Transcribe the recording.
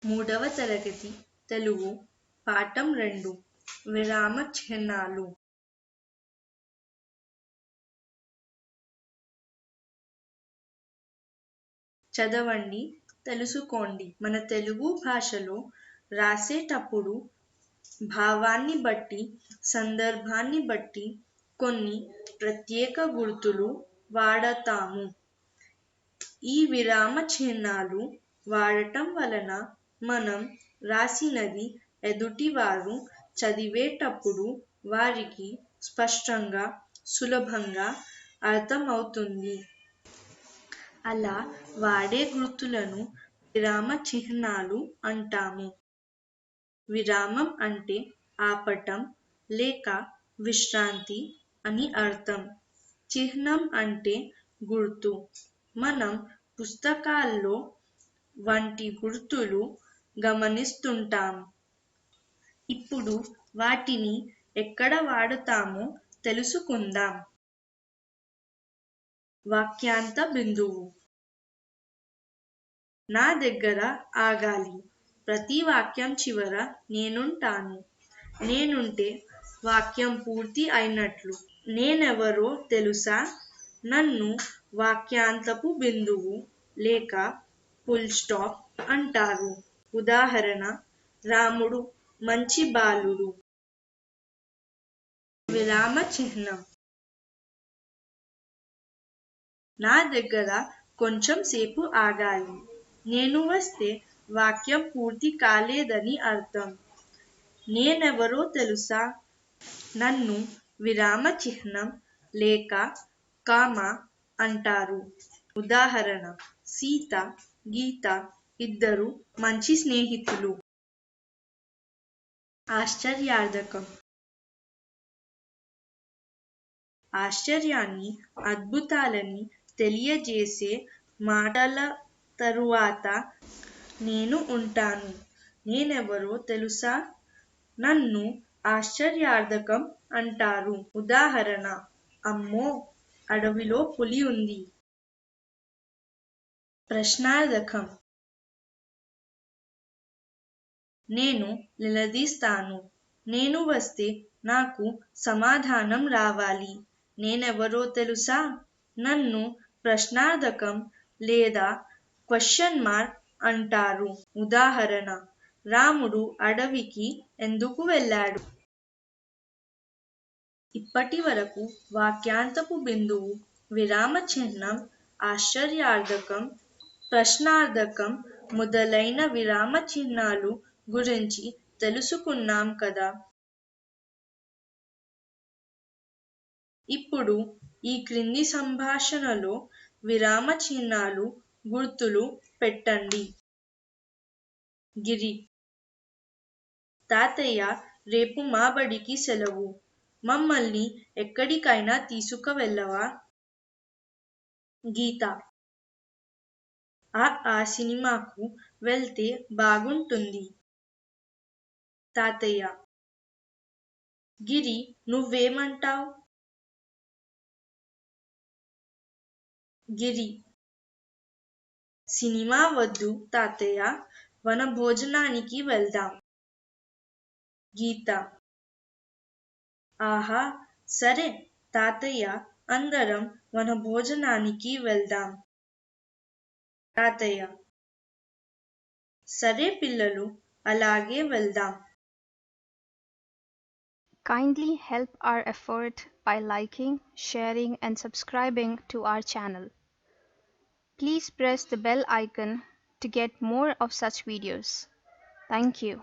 మూడవ తరగతి తెలుగు పాఠం 2 విరామ చిహ్నాలు. చదవండి, తెలుసుకోండి. మన తెలుగు భాషలో రాసేటప్పుడు భావాన్ని బట్టి, సందర్భాన్ని బట్టి కొన్ని ప్రత్యేక గుర్తులు వాడతాము. ఈ విరామ చిహ్నాలు వాడటం వలన మనం రాసినది ఎదుటివారు చదివేటప్పుడు వారికి స్పష్టంగా, సులభంగా అర్థమవుతుంది. అలా వాడే గుర్తులను విరామ చిహ్నాలు అంటాము. విరామం అంటే ఆపటం లేక విశ్రాంతి అని అర్థం. చిహ్నం అంటే గుర్తు. మనం పుస్తకాల్లో వంటి గుర్తులు గమనిస్తుంటాం. ఇప్పుడు వాటిని ఎక్కడ వాడతామో తెలుసుకుందాం. వాక్యాంత బిందువు. నా దగ్గర ఆగాలి. ప్రతి వాక్యం చివర నేనుంటాను. నేనుంటే వాక్యం పూర్తి అయినట్లు. నేనెవరో తెలుసా? నన్ను వాక్యాంతపు బిందువు లేక ఫుల్ స్టాప్ అంటారు. ఉదాహరణ: రాముడు మంచి బాలుడు. విరామ చిహ్నం. నా దగ్గర కొంచెం సేపు ఆగాలి. నేను వస్తే వాక్యం పూర్తి కాలేదని అర్థం. నేనెవరో తెలుసా? నన్ను విరామ చిహ్నం లేక కామా అంటారు. ఉదాహరణ: సీత, గీత ఇద్దరు మంచి స్నేహితులు. ఆశ్చర్యార్థకం. ఆశ్చర్యాన్ని, అద్భుతాలని తెలియజేసే మాటల తరువాత నేను ఉంటాను. నేనెవరో తెలుసా? నన్ను ఆశ్చర్యార్థకం అంటారు. ఉదాహరణ: అమ్మో, అడవిలో పులి ఉంది. ప్రశ్నార్థకం. నేను నిలదీస్తాను. నేను వస్తే నాకు సమాధానం రావాలి. నేనెవరో తెలుసా? నన్ను ప్రశ్నార్థకం లేదా క్వశ్చన్ మార్క్ అంటారు. ఉదాహరణ: రాముడు అడవికి ఎందుకు వెళ్ళాడు? ఇప్పటి వరకు వాక్యాంతపు బిందువు, విరామ చిహ్నం, ఆశ్చర్యార్థకం, ప్రశ్నార్థకం మొదలైన విరామ చిహ్నాలు గురించి తెలుసుకున్నాం కదా. ఇప్పుడు ఈ క్రింది సంభాషణలో విరామ చిహ్నాలు గుర్తులు పెట్టండి. గిరి: తాతయ్య, రేపు మా బడికి సెలవు. మమ్మల్ని ఎక్కడికైనా తీసుకువెళ్ళవా? గీత: ఆ సినిమాకు వెళ్తే బాగుంటుంది. తాతయ్య: గిరి, నువ్వేమంటావ్? గిరి: సినిమా వద్దు తాతయ్య, వనభోజనానికి వెళ్దాం. గీత: ఆహా, సరే తాతయ్య, అందరం వనభోజనానికి వెళ్దాం. తాతయ్య: సరే పిల్లలు, అలాగే వెళ్దాం. Kindly help our effort by liking, sharing and subscribing to our channel. Please press the bell icon to get more of such videos. Thank you.